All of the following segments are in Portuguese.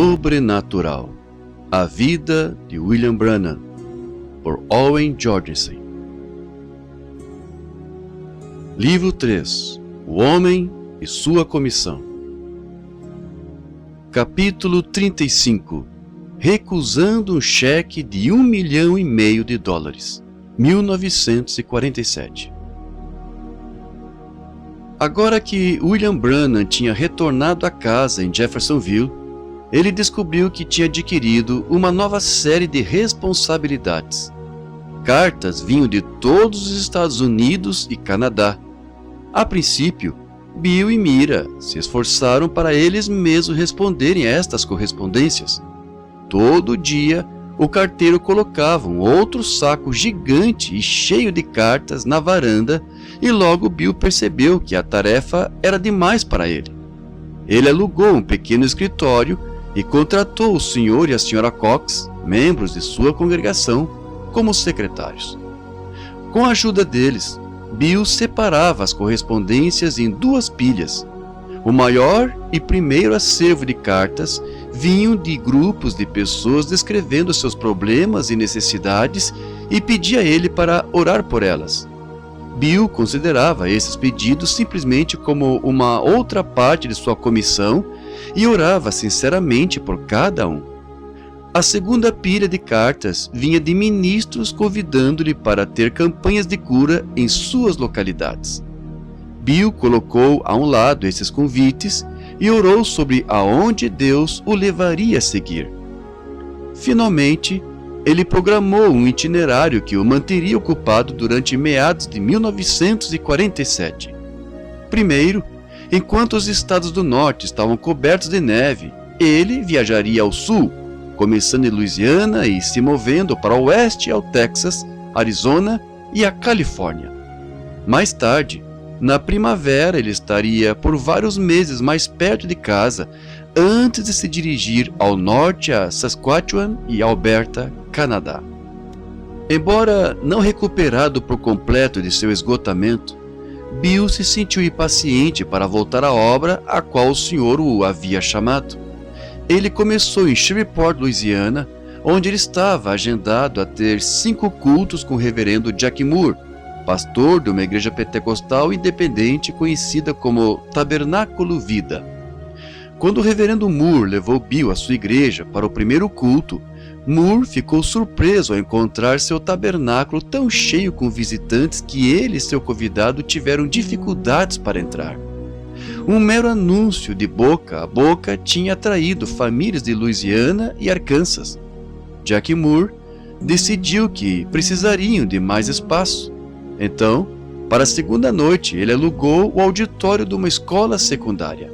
Sobrenatural. A vida de William Branham, por Owen Jorgensen. Livro 3. O Homem e Sua Comissão. Capítulo 35. Recusando um cheque de $1,5 milhão de dólares. 1947. Agora que William Branham tinha retornado à casa em Jeffersonville, ele descobriu que tinha adquirido uma nova série de responsabilidades. Cartas vinham de todos os Estados Unidos e Canadá. A princípio, Bill e Mira se esforçaram para eles mesmos responderem a estas correspondências. Todo dia, o carteiro colocava um outro saco gigante e cheio de cartas na varanda e logo Bill percebeu que a tarefa era demais para ele. Ele alugou um pequeno escritório e contratou o Sr. e a Sra. Cox, membros de sua congregação, como secretários. Com a ajuda deles, Bill separava as correspondências em 2 pilhas. O maior e primeiro acervo de cartas vinham de grupos de pessoas descrevendo seus problemas e necessidades e pedia a ele para orar por elas. Bill considerava esses pedidos simplesmente como uma outra parte de sua comissão e orava sinceramente por cada um. A segunda pilha de cartas vinha de ministros convidando-lhe para ter campanhas de cura em suas localidades. Bill colocou a um lado esses convites e orou sobre aonde Deus o levaria a seguir. Finalmente, ele programou um itinerário que o manteria ocupado durante meados de 1947. Primeiro, enquanto os estados do norte estavam cobertos de neve, ele viajaria ao sul, começando em Louisiana e se movendo para o oeste ao Texas, Arizona e a Califórnia. Mais tarde, na primavera, ele estaria por vários meses mais perto de casa, antes de se dirigir ao norte a Saskatchewan e Alberta, Canadá. Embora não recuperado por completo de seu esgotamento, Bill se sentiu impaciente para voltar à obra a qual o Senhor o havia chamado. Ele começou em Shreveport, Louisiana, onde ele estava agendado a ter 5 cultos com o reverendo Jack Moore, pastor de uma igreja pentecostal independente conhecida como Tabernáculo Vida. Quando o reverendo Moore levou Bill à sua igreja para o primeiro culto, Moore ficou surpreso ao encontrar seu tabernáculo tão cheio com visitantes que ele e seu convidado tiveram dificuldades para entrar. Um mero anúncio de boca a boca tinha atraído famílias de Louisiana e Arkansas. Jack Moore decidiu que precisariam de mais espaço. Então, para a segunda noite, ele alugou o auditório de uma escola secundária.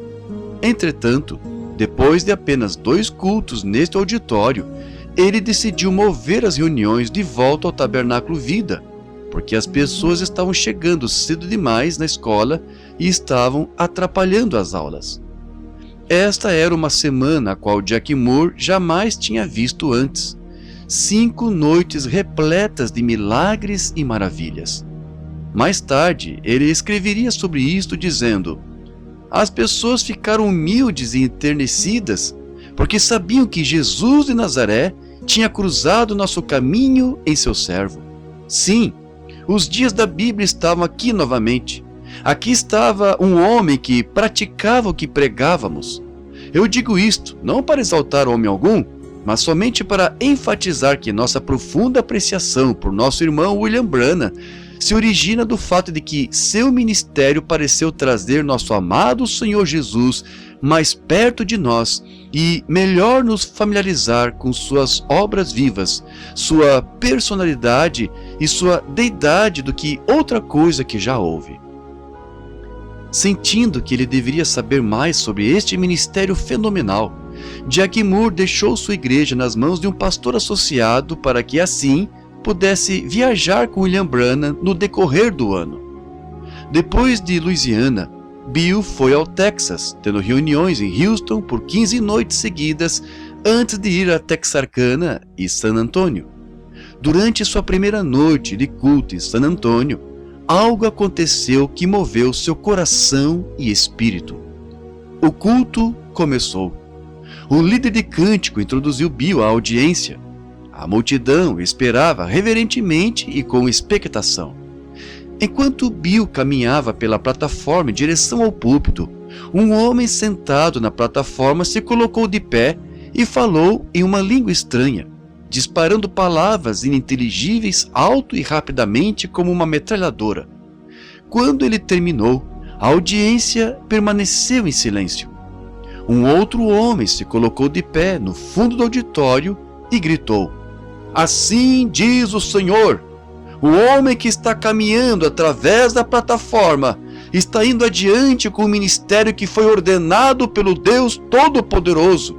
Entretanto, depois de apenas 2 cultos neste auditório, ele decidiu mover as reuniões de volta ao Tabernáculo Vida, porque as pessoas estavam chegando cedo demais na escola e estavam atrapalhando as aulas. Esta era uma semana a qual Jack Moore jamais tinha visto antes. 5 noites repletas de milagres e maravilhas. Mais tarde, ele escreveria sobre isto dizendo: as pessoas ficaram humildes e enternecidas porque sabiam que Jesus de Nazaré tinha cruzado nosso caminho em seu servo. Sim, os dias da Bíblia estavam aqui novamente. Aqui estava um homem que praticava o que pregávamos. Eu digo isto não para exaltar homem algum, mas somente para enfatizar que nossa profunda apreciação por nosso irmão William Branham se origina do fato de que seu ministério pareceu trazer nosso amado Senhor Jesus mais perto de nós e melhor nos familiarizar com suas obras vivas, sua personalidade e sua deidade do que outra coisa que já houve. Sentindo que ele deveria saber mais sobre este ministério fenomenal, Jack Moore deixou sua igreja nas mãos de um pastor associado para que assim pudesse viajar com William Branham no decorrer do ano. Depois de Louisiana, Bill foi ao Texas, tendo reuniões em Houston por 15 noites seguidas antes de ir a Texarkana e San Antônio. Durante sua primeira noite de culto em San Antônio, algo aconteceu que moveu seu coração e espírito. O culto começou. O líder de cântico introduziu Bill à audiência. A multidão esperava reverentemente e com expectação. Enquanto Bill caminhava pela plataforma em direção ao púlpito, um homem sentado na plataforma se colocou de pé e falou em uma língua estranha, disparando palavras ininteligíveis alto e rapidamente como uma metralhadora. Quando ele terminou, a audiência permaneceu em silêncio. Um outro homem se colocou de pé no fundo do auditório e gritou: "Assim diz o Senhor! O homem que está caminhando através da plataforma está indo adiante com o ministério que foi ordenado pelo Deus Todo-Poderoso.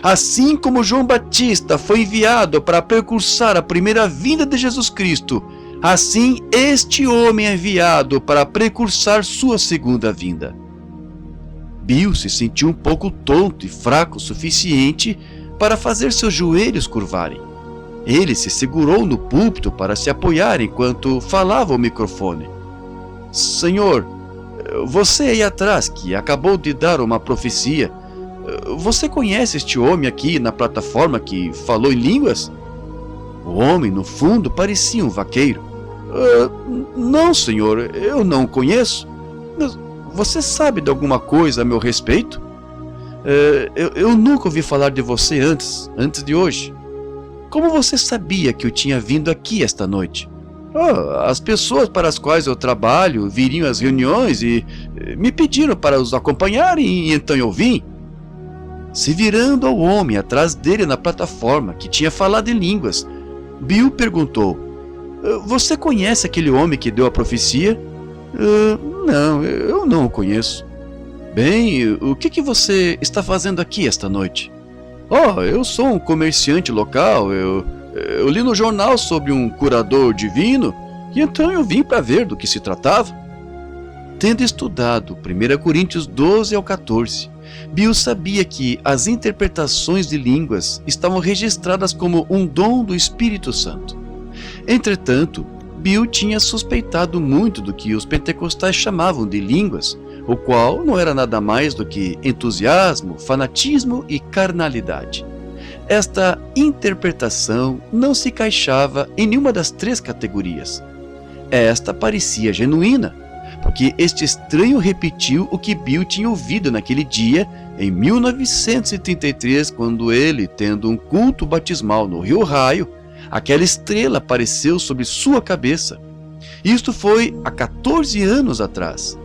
Assim como João Batista foi enviado para precursar a primeira vinda de Jesus Cristo, assim este homem é enviado para precursar sua segunda vinda." Bill se sentiu um pouco tonto e fraco o suficiente para fazer seus joelhos curvarem. Ele se segurou no púlpito para se apoiar enquanto falava ao microfone. "Senhor, você aí atrás que acabou de dar uma profecia, você conhece este homem aqui na plataforma que falou em línguas?" O homem no fundo parecia um vaqueiro. Não, senhor, eu não o conheço. Mas você sabe de alguma coisa a meu respeito? Eu nunca ouvi falar de você antes de hoje. Como você sabia que eu tinha vindo aqui esta noite?" As pessoas para as quais eu trabalho viriam às reuniões e me pediram para os acompanhar e então eu vim. Se virando ao homem atrás dele na plataforma que tinha falado em línguas, Bill perguntou: "Você conhece aquele homem que deu a profecia?" Não, eu não o conheço." "Bem, o que você está fazendo aqui esta noite?" Eu sou um comerciante local, eu li no jornal sobre um curador divino, e então eu vim para ver do que se tratava." Tendo estudado 1 Coríntios 12 ao 14, Bill sabia que as interpretações de línguas estavam registradas como um dom do Espírito Santo. Entretanto, Bill tinha suspeitado muito do que os pentecostais chamavam de línguas, o qual não era nada mais do que entusiasmo, fanatismo e carnalidade. Esta interpretação não se encaixava em nenhuma das três categorias. Esta parecia genuína, porque este estranho repetiu o que Bill tinha ouvido naquele dia, em 1933, quando ele, tendo um culto batismal no Rio Ohio, aquela estrela apareceu sobre sua cabeça. Isto foi há 14 anos atrás.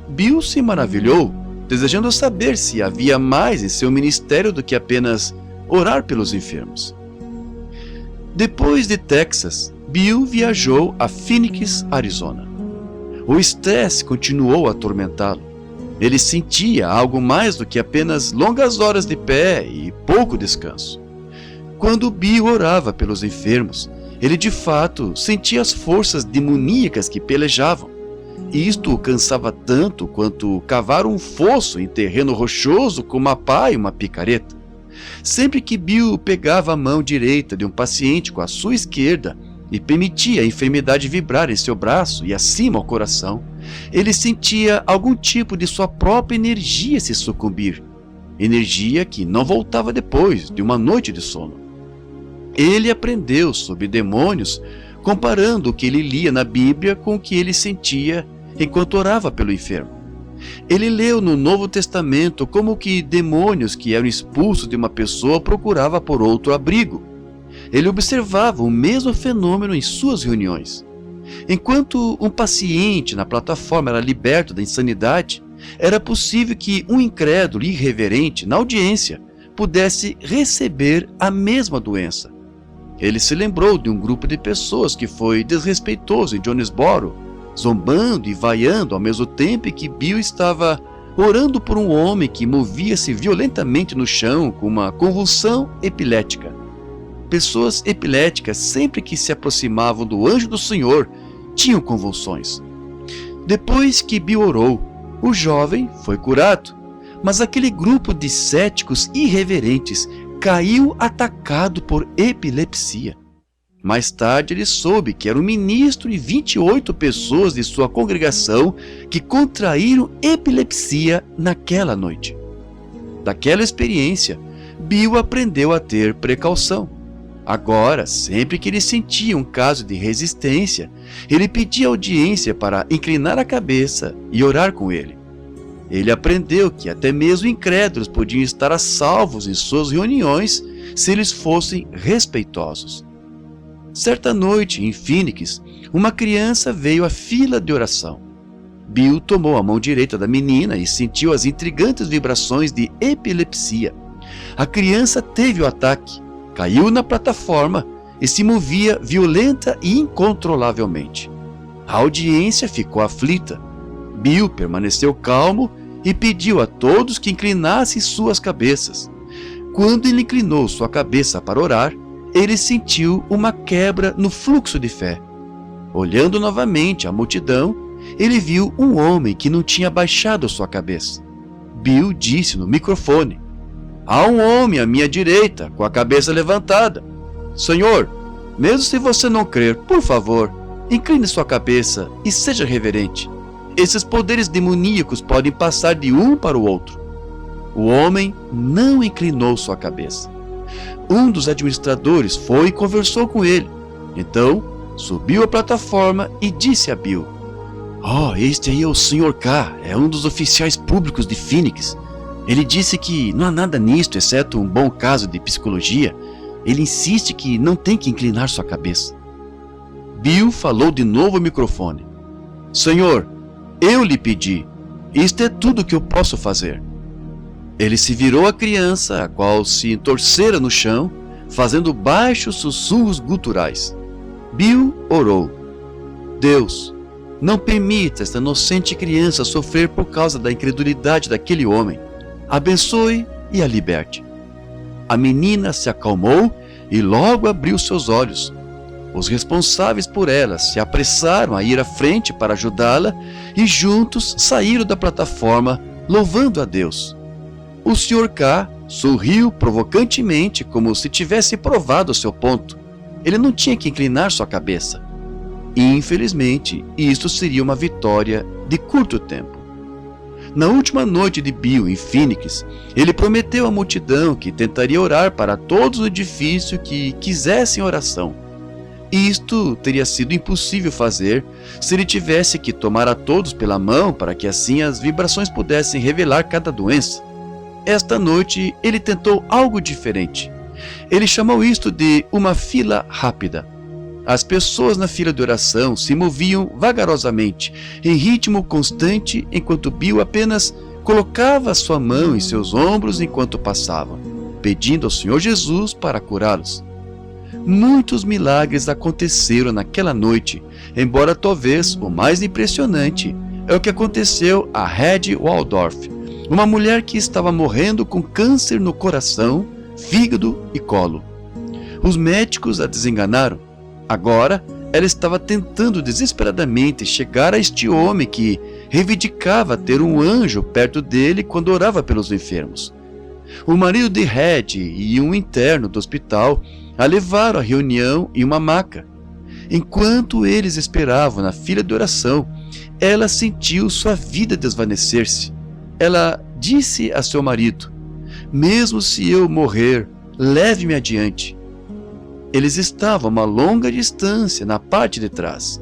Bill se maravilhou, desejando saber se havia mais em seu ministério do que apenas orar pelos enfermos. Depois de Texas, Bill viajou a Phoenix, Arizona. O estresse continuou a atormentá-lo. Ele sentia algo mais do que apenas longas horas de pé e pouco descanso. Quando Bill orava pelos enfermos, ele de fato sentia as forças demoníacas que pelejavam. Isto o cansava tanto quanto cavar um fosso em terreno rochoso com uma pá e uma picareta. Sempre que Bill pegava a mão direita de um paciente com a sua esquerda e permitia a enfermidade vibrar em seu braço e acima ao coração, ele sentia algum tipo de sua própria energia se sucumbir. Energia que não voltava depois de uma noite de sono. Ele aprendeu sobre demônios comparando o que ele lia na Bíblia com o que ele sentia enquanto orava pelo enfermo. Ele leu no Novo Testamento como que demônios que eram expulsos de uma pessoa procuravam por outro abrigo. Ele observava o mesmo fenômeno em suas reuniões. Enquanto um paciente na plataforma era liberto da insanidade, era possível que um incrédulo irreverente na audiência pudesse receber a mesma doença. Ele se lembrou de um grupo de pessoas que foi desrespeitoso em Jonesboro, zombando e vaiando ao mesmo tempo que Bill estava orando por um homem que movia-se violentamente no chão com uma convulsão epilética. Pessoas epiléticas, sempre que se aproximavam do anjo do Senhor, tinham convulsões. Depois que Bill orou, o jovem foi curado, mas aquele grupo de céticos irreverentes caiu atacado por epilepsia. Mais tarde ele soube que era um ministro e 28 pessoas de sua congregação que contraíram epilepsia naquela noite. Daquela experiência, Bill aprendeu a ter precaução. Agora, sempre que ele sentia um caso de resistência, ele pedia audiência para inclinar a cabeça e orar com ele. Ele aprendeu que até mesmo incrédulos podiam estar a salvos em suas reuniões se eles fossem respeitosos. Certa noite, em Phoenix, uma criança veio à fila de oração. Bill tomou a mão direita da menina e sentiu as intrigantes vibrações de epilepsia. A criança teve o ataque, caiu na plataforma e se movia violenta e incontrolavelmente. A audiência ficou aflita. Bill permaneceu calmo e pediu a todos que inclinassem suas cabeças. Quando ele inclinou sua cabeça para orar, ele sentiu uma quebra no fluxo de fé. Olhando novamente a multidão, ele viu um homem que não tinha baixado sua cabeça. Bill disse no microfone: "Há um homem à minha direita, com a cabeça levantada. Senhor, mesmo se você não crer, por favor, incline sua cabeça e seja reverente. Esses poderes demoníacos podem passar de um para o outro." O homem não inclinou sua cabeça. Um dos administradores foi e conversou com ele. Então, subiu à plataforma e disse a Bill: "Oh, este aí é o Sr. K, é um dos oficiais públicos de Phoenix. Ele disse que não há nada nisto, exceto um bom caso de psicologia. Ele insiste que não tem que inclinar sua cabeça." Bill falou de novo ao microfone: "Senhor, eu lhe pedi. Isto é tudo que eu posso fazer." Ele se virou à criança, a qual se entorcera no chão, fazendo baixos sussurros guturais. Bill orou: "Deus, não permita esta inocente criança sofrer por causa da incredulidade daquele homem. Abençoe e a liberte." A menina se acalmou e logo abriu seus olhos. Os responsáveis por ela se apressaram a ir à frente para ajudá-la e juntos saíram da plataforma, louvando a Deus. O Sr. K sorriu provocantemente, como se tivesse provado seu ponto. Ele não tinha que inclinar sua cabeça. Infelizmente, isto seria uma vitória de curto tempo. Na última noite de Bill em Phoenix, ele prometeu à multidão que tentaria orar para todos no edifício que quisessem oração. Isto teria sido impossível fazer se ele tivesse que tomar a todos pela mão para que assim as vibrações pudessem revelar cada doença. Esta noite ele tentou algo diferente. Ele chamou isto de uma fila rápida. As pessoas na fila de oração se moviam vagarosamente, em ritmo constante, enquanto Bill apenas colocava sua mão em seus ombros enquanto passavam, pedindo ao Senhor Jesus para curá-los. Muitos milagres aconteceram naquela noite, embora talvez o mais impressionante é o que aconteceu a Red Waldorf, uma mulher que estava morrendo com câncer no coração, fígado e colo. Os médicos a desenganaram. Agora, ela estava tentando desesperadamente chegar a este homem que reivindicava ter um anjo perto dele quando orava pelos enfermos. O marido de Red e um interno do hospital a levaram à reunião em uma maca. Enquanto eles esperavam na fila de oração, ela sentiu sua vida desvanecer-se. Ela disse a seu marido: "Mesmo se eu morrer, leve-me adiante." Eles estavam a uma longa distância na parte de trás.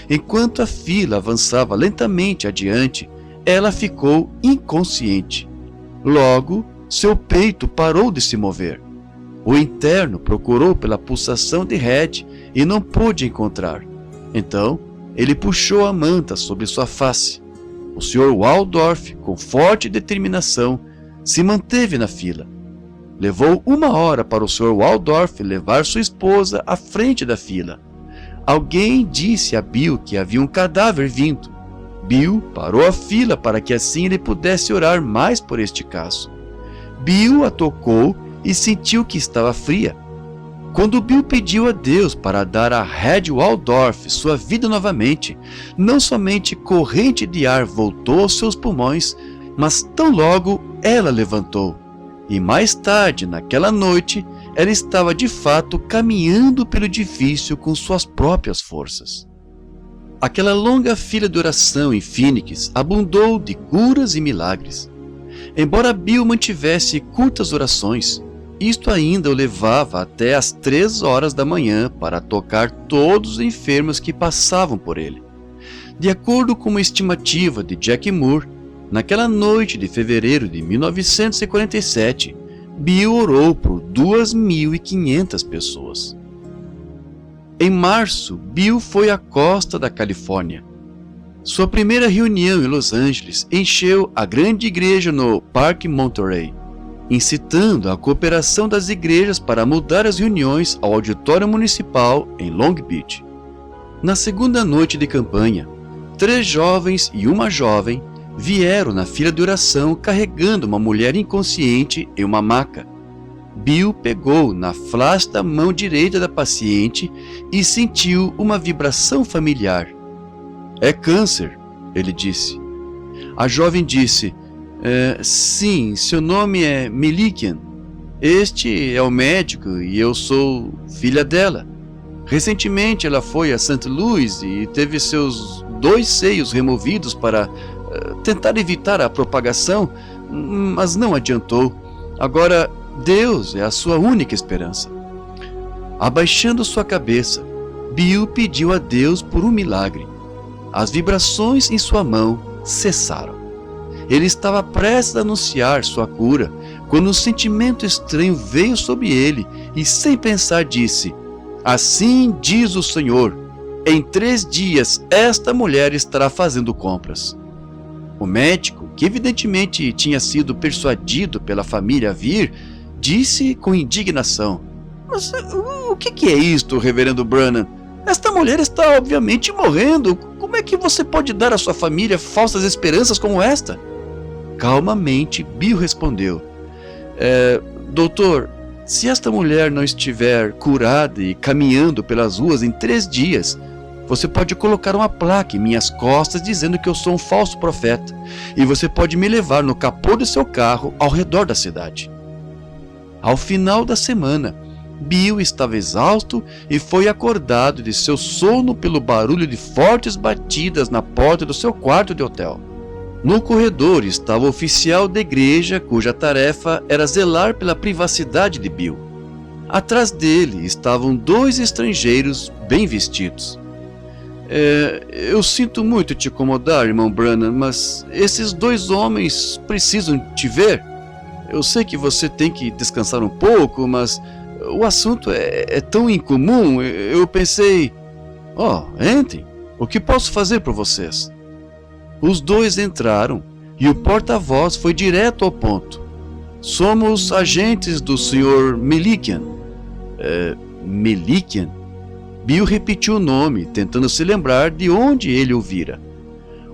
Enquanto a fila avançava lentamente adiante, ela ficou inconsciente. Logo, seu peito parou de se mover. O interno procurou pela pulsação de Red e não pôde encontrar. Então, ele puxou a manta sobre sua face. O Sr. Waldorf, com forte determinação, se manteve na fila. Levou 1 hora para o Sr. Waldorf levar sua esposa à frente da fila. Alguém disse a Bill que havia um cadáver vindo. Bill parou a fila para que assim ele pudesse orar mais por este caso. Bill a tocou e sentiu que estava fria. Quando Bill pediu a Deus para dar a Red Waldorf sua vida novamente, não somente corrente de ar voltou aos seus pulmões, mas tão logo ela levantou. E mais tarde, naquela noite, ela estava de fato caminhando pelo edifício com suas próprias forças. Aquela longa fila de oração em Phoenix abundou de curas e milagres. Embora Bill mantivesse curtas orações, isto ainda o levava até às 3 horas da manhã para tocar todos os enfermos que passavam por ele. De acordo com uma estimativa de Jack Moore, naquela noite de fevereiro de 1947, Bill orou por 2.500 pessoas. Em março, Bill foi à costa da Califórnia. Sua primeira reunião em Los Angeles encheu a grande igreja no Parque Monterey, incitando a cooperação das igrejas para mudar as reuniões ao auditório municipal em Long Beach. Na segunda noite de campanha, 3 jovens e uma jovem vieram na fila de oração carregando uma mulher inconsciente em uma maca. Bill pegou na flácida mão direita da paciente e sentiu uma vibração familiar. "É câncer", ele disse. A jovem disse: "Sim, seu nome é Melikian. Este é o médico e eu sou filha dela. Recentemente ela foi a St. Louis e teve seus 2 seios removidos para tentar evitar a propagação, mas não adiantou. Agora Deus é a sua única esperança." Abaixando sua cabeça, Bill pediu a Deus por um milagre. As vibrações em sua mão cessaram. Ele estava prestes a anunciar sua cura, quando um sentimento estranho veio sobre ele e, sem pensar, disse: "Assim diz o Senhor, em 3 dias esta mulher estará fazendo compras." O médico, que evidentemente tinha sido persuadido pela família a vir, disse com indignação: "Mas o que é isto, reverendo Branham? Esta mulher está obviamente morrendo. Como é que você pode dar à sua família falsas esperanças como esta?" Calmamente, Bill respondeu: "Doutor, se esta mulher não estiver curada e caminhando pelas ruas em 3 dias, você pode colocar uma placa em minhas costas dizendo que eu sou um falso profeta, e você pode me levar no capô de seu carro ao redor da cidade." Ao final da semana, Bill estava exausto e foi acordado de seu sono pelo barulho de fortes batidas na porta do seu quarto de hotel. No corredor estava o oficial da igreja, cuja tarefa era zelar pela privacidade de Bill. Atrás dele estavam 2 estrangeiros bem vestidos. Eu sinto muito te incomodar, irmão Branham, mas esses 2 homens precisam te ver. Eu sei que você tem que descansar um pouco, mas o assunto é tão incomum. Eu pensei: entrem, o que posso fazer por vocês?" Os 2 entraram e o porta-voz foi direto ao ponto: "Somos agentes do Sr. Melikian." Melikian? Bill repetiu o nome, tentando se lembrar de onde ele ouvira.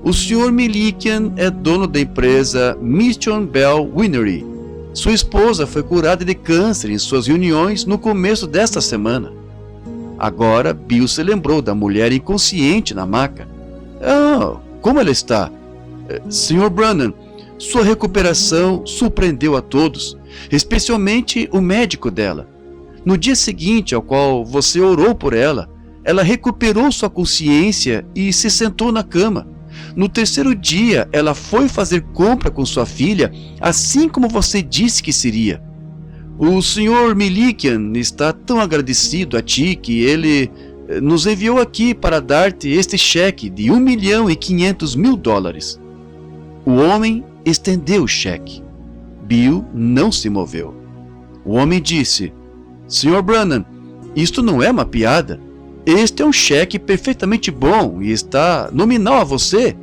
"O Sr. Melikian é dono da empresa Mission Bell Winery. Sua esposa foi curada de câncer em suas reuniões no começo desta semana." Agora Bill se lembrou da mulher inconsciente na maca. Como ela está?" "Sr. Branham, sua recuperação surpreendeu a todos, especialmente o médico dela. No dia seguinte ao qual você orou por ela, ela recuperou sua consciência e se sentou na cama. No 3º dia, ela foi fazer compra com sua filha, assim como você disse que seria. O Sr. Melikian está tão agradecido a ti que ele nos enviou aqui para dar-te este cheque de $1.500.000. O homem estendeu o cheque. Bill não se moveu. O homem disse: "Sr. Branham, isto não é uma piada. Este é um cheque perfeitamente bom e está nominal a você."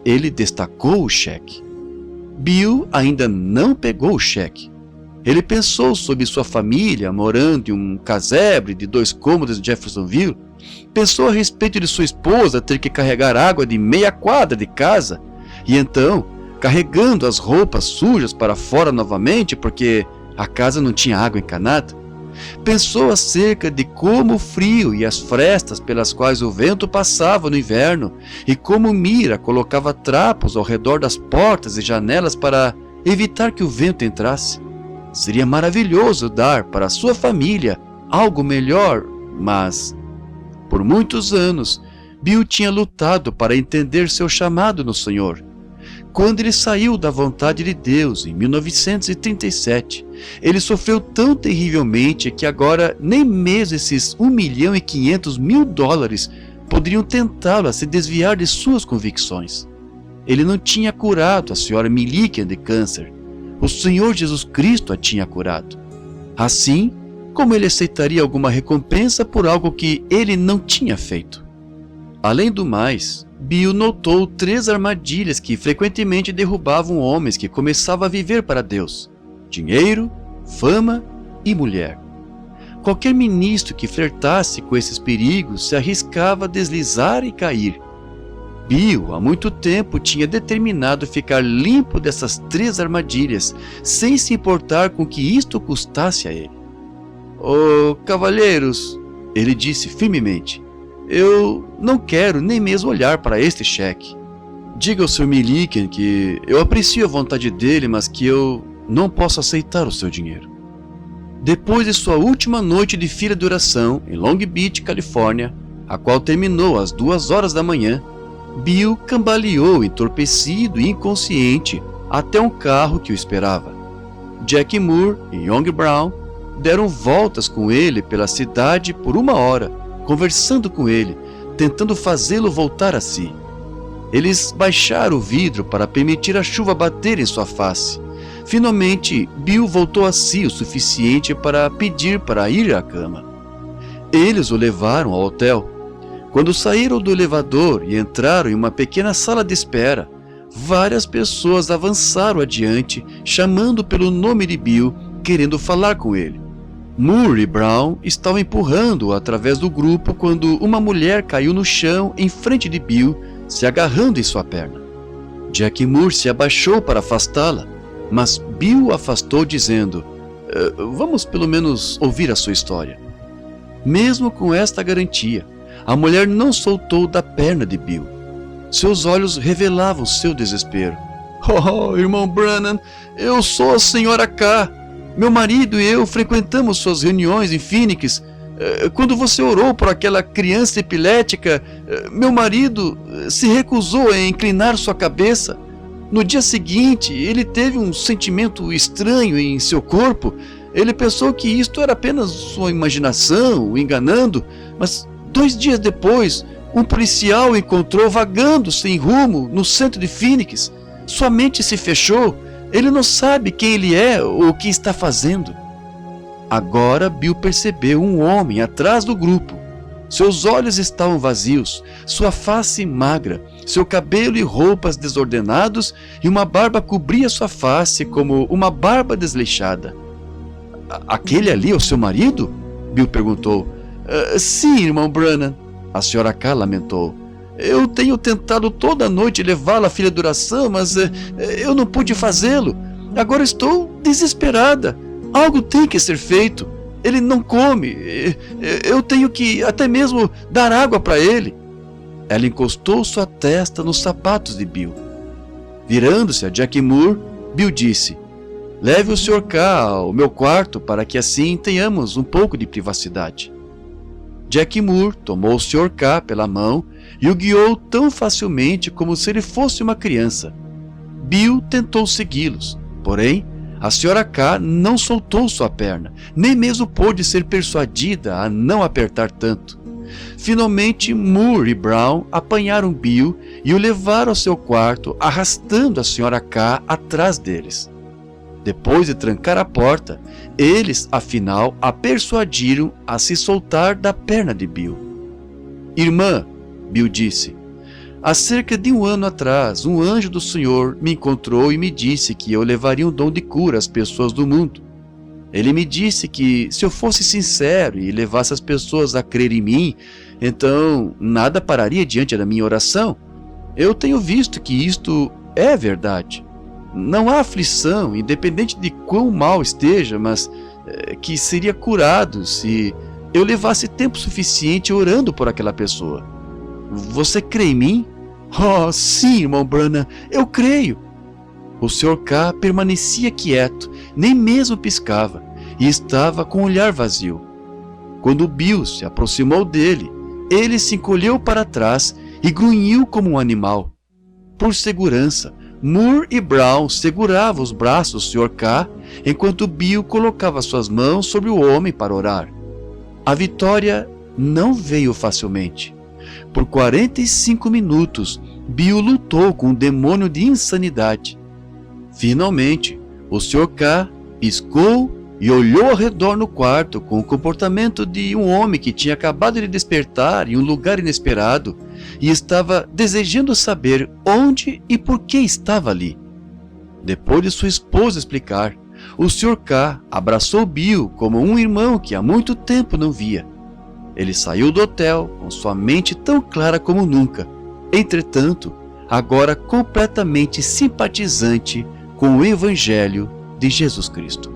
Ele destacou o cheque. Bill ainda não pegou o cheque. Ele pensou sobre sua família morando em um casebre de 2 cômodos em Jeffersonville. Pensou a respeito de sua esposa ter que carregar água de meia quadra de casa. E então, carregando as roupas sujas para fora novamente porque a casa não tinha água encanada. Pensou acerca de como o frio e as frestas pelas quais o vento passava no inverno e como Mira colocava trapos ao redor das portas e janelas para evitar que o vento entrasse. Seria maravilhoso dar para sua família algo melhor, mas por muitos anos Bill tinha lutado para entender seu chamado no Senhor. Quando ele saiu da vontade de Deus em 1937, ele sofreu tão terrivelmente que agora nem mesmo esses $1.500.000 poderiam tentá-lo a se desviar de suas convicções. Ele não tinha curado a senhora Milliken de câncer. O Senhor Jesus Cristo a tinha curado. Assim, como ele aceitaria alguma recompensa por algo que ele não tinha feito? Além do mais, Bill notou 3 armadilhas que frequentemente derrubavam homens que começavam a viver para Deus: dinheiro, fama e mulher. Qualquer ministro que flertasse com esses perigos se arriscava a deslizar e cair. Bill, há muito tempo, tinha determinado ficar limpo dessas 3 armadilhas, sem se importar com que isto custasse a ele. "Oh, cavalheiros", ele disse firmemente, "eu não quero nem mesmo olhar para este cheque. Diga ao Sr. Milliken que eu aprecio a vontade dele, mas que eu não posso aceitar o seu dinheiro." Depois de sua última noite de fila de oração em Long Beach, Califórnia, a qual terminou às 2 horas da manhã, Bill cambaleou entorpecido e inconsciente até um carro que o esperava. Jack Moore e Young Brown deram voltas com ele pela cidade por 1 hora, conversando com ele, tentando fazê-lo voltar a si. Eles baixaram o vidro para permitir a chuva bater em sua face. Finalmente, Bill voltou a si o suficiente para pedir para ir à cama. Eles o levaram ao hotel. Quando saíram do elevador e entraram em uma pequena sala de espera, várias pessoas avançaram adiante, chamando pelo nome de Bill, querendo falar com ele. Moore e Brown estavam empurrando-o através do grupo quando uma mulher caiu no chão em frente de Bill, se agarrando em sua perna. Jack Moore se abaixou para afastá-la, mas Bill o afastou dizendo: "Vamos pelo menos ouvir a sua história." Mesmo com esta garantia, a mulher não soltou da perna de Bill. Seus olhos revelavam seu desespero. "Oh, irmão Branham, eu sou a senhora K. Meu marido e eu frequentamos suas reuniões em Phoenix. Quando você orou por aquela criança epilética, meu marido se recusou a inclinar sua cabeça. No dia seguinte, ele teve um sentimento estranho em seu corpo. Ele pensou que isto era apenas sua imaginação, o enganando, mas 2 dias depois, um policial o encontrou vagando sem rumo no centro de Phoenix. Sua mente se fechou. Ele não sabe quem ele é ou o que está fazendo." Agora Bill percebeu um homem atrás do grupo. Seus olhos estavam vazios, sua face magra, seu cabelo e roupas desordenados e uma barba cobria sua face como uma barba desleixada. "Aquele ali é o seu marido?" Bill perguntou. Sim, irmão Branham", a senhora K lamentou. "Eu tenho tentado toda a noite levá-la à fila de oração, mas eu não pude fazê-lo. Agora estou desesperada. Algo tem que ser feito. Ele não come. Eu tenho que até mesmo dar água para ele." Ela encostou sua testa nos sapatos de Bill. Virando-se a Jack Moore, Bill disse: "Leve o Sr. K ao meu quarto para que assim tenhamos um pouco de privacidade." Jack Moore tomou o Sr. K pela mão e o guiou tão facilmente como se ele fosse uma criança. Bill tentou segui-los, porém, a Sra. K não soltou sua perna, nem mesmo pôde ser persuadida a não apertar tanto. Finalmente, Moore e Brown apanharam Bill e o levaram ao seu quarto, arrastando a Sra. K atrás deles. Depois de trancar a porta, eles, afinal, a persuadiram a se soltar da perna de Bill. "Irmã", Bill disse, "há cerca de 1 ano atrás, um anjo do Senhor me encontrou e me disse que eu levaria um dom de cura às pessoas do mundo. Ele me disse que se eu fosse sincero e levasse as pessoas a crer em mim, então nada pararia diante da minha oração. Eu tenho visto que isto é verdade. Não há aflição, independente de quão mal esteja, mas que seria curado se eu levasse tempo suficiente orando por aquela pessoa. Você crê em mim?" "Oh, sim, irmão Branham, eu creio." O Sr. K permanecia quieto, nem mesmo piscava, e estava com o olhar vazio. Quando Bill se aproximou dele, ele se encolheu para trás e grunhiu como um animal. Por segurança, Moore e Brown seguravam os braços do Sr. K, enquanto Bill colocava suas mãos sobre o homem para orar. A vitória não veio facilmente. Por 45 minutos, Bill lutou com um demônio de insanidade. Finalmente, o Sr. K piscou e olhou ao redor no quarto com o comportamento de um homem que tinha acabado de despertar em um lugar inesperado e estava desejando saber onde e por que estava ali. Depois de sua esposa explicar, o Sr. K abraçou Bill como um irmão que há muito tempo não via. Ele saiu do hotel com sua mente tão clara como nunca, entretanto, agora completamente simpatizante com o Evangelho de Jesus Cristo.